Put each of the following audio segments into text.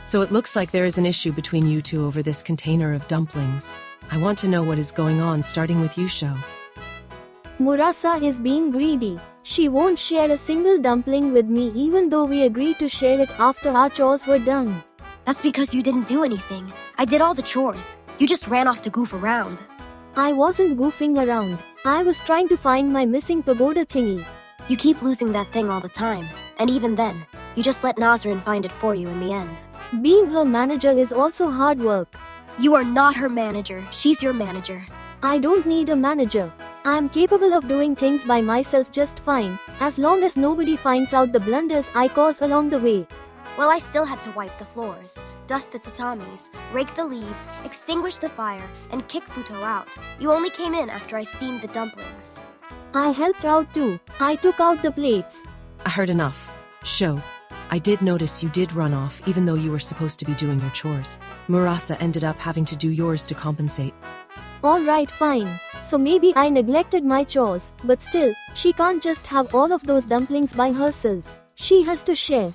So it looks like there is an issue between you two over this container of dumplings. I want to know what is going on, starting with you, Shou. Murasa is being greedy. She won't share a single dumpling with me even though we agreed to share it after our chores were done. That's because you didn't do anything. I did all the chores. You just ran off to goof around. I wasn't goofing around. I was trying to find my missing pagoda thingy. You keep losing that thing all the time. And even then, you just let Nazrin find it for you in the end. Being her manager is also hard work. You are not her manager. She's your manager. I don't need a manager. I am capable of doing things by myself just fine, as long as nobody finds out the blunders I cause along the way. Well, I still had to wipe the floors, dust the tatamis, rake the leaves, extinguish the fire, and kick Futo out. You only came in after I steamed the dumplings. I helped out too. I took out the plates. I heard enough. Shou, I did notice you did run off even though you were supposed to be doing your chores. Murasa ended up having to do yours to compensate. Alright, fine. So maybe I neglected my chores, but still, she can't just have all of those dumplings by herself. She has to share.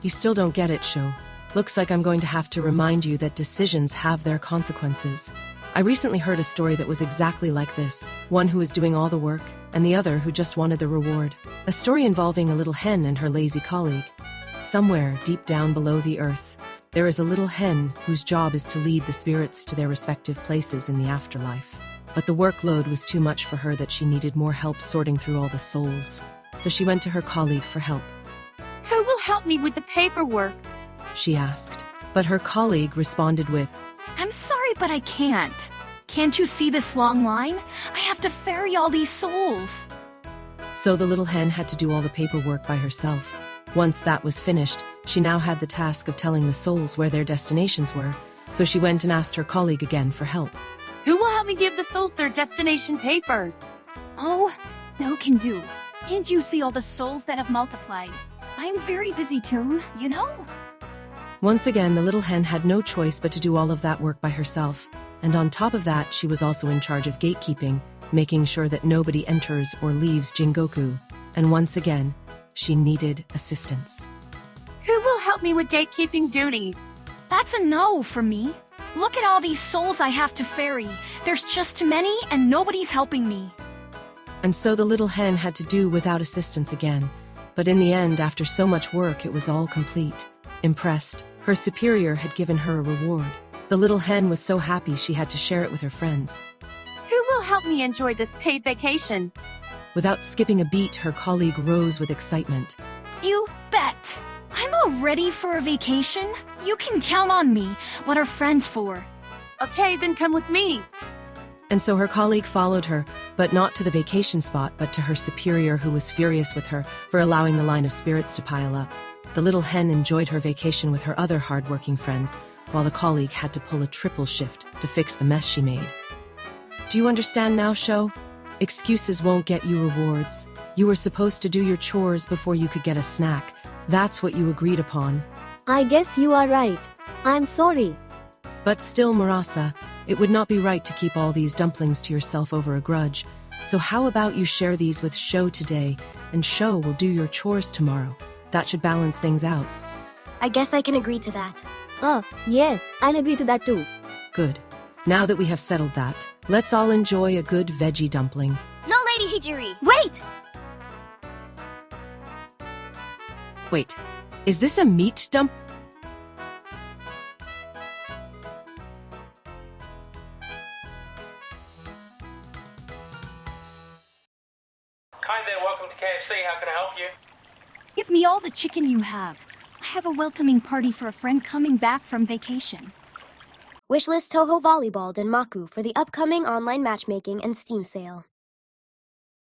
You still don't get it, Shou. Looks like I'm going to have to remind you that decisions have their consequences. I recently heard a story that was exactly like this. One who was doing all the work, and the other who just wanted the reward. A story involving a little hen and her lazy colleague. Somewhere deep down below the earth, there is a little hen whose job is to lead the spirits to their respective places in the afterlife. But the workload was too much for her that she needed more help sorting through all the souls. So she went to her colleague for help. Who will help me with the paperwork? She asked. But her colleague responded with, I'm sorry, but I can't. Can't you see this long line? I have to ferry all these souls. So the little hen had to do all the paperwork by herself. Once that was finished, she now had the task of telling the souls where their destinations were, so she went and asked her colleague again for help. Who will help me give the souls their destination papers? Oh, no can do. Can't you see all the souls that have multiplied? I'm very busy too, you know? Once again, the little hen had no choice but to do all of that work by herself, and on top of that, she was also in charge of gatekeeping, making sure that nobody enters or leaves Jingoku, and once again, she needed assistance. Who will help me with gatekeeping duties? That's a no for me. Look at all these souls I have to ferry. There's just too many and nobody's helping me. And so the little hen had to do without assistance again, but in the end, after so much work, it was all complete. Impressed, her superior had given her a reward. The little hen was so happy she had to share it with her friends. Who will help me enjoy this paid vacation? Without skipping a beat, her colleague rose with excitement. You bet. I'm all ready for a vacation. You can count on me. What are friends for? Okay, then come with me. And so her colleague followed her, but not to the vacation spot, but to her superior, who was furious with her for allowing the line of spirits to pile up. The little hen enjoyed her vacation with her other hard-working friends, while the colleague had to pull a triple shift to fix the mess she made. Do you understand now, Shou? Excuses won't get you rewards. You were supposed to do your chores before you could get a snack. That's what you agreed upon. I guess you are right. I'm sorry. But still, Murasa, it would not be right to keep all these dumplings to yourself over a grudge. So how about you share these with Shou today, and Shou will do your chores tomorrow. That should balance things out. I guess I can agree to that. Yeah, I'll agree to that too. Good. Now that we have settled that, let's all enjoy a good veggie dumpling. No, Lady Hijiri! Wait! Wait, is this a meat dump? Hi there, welcome to KFC. How can I help you? Give me all the chicken you have. I have a welcoming party for a friend coming back from vacation. Wishlist Touhou Volleyball Danmaku for the upcoming online matchmaking and Steam sale.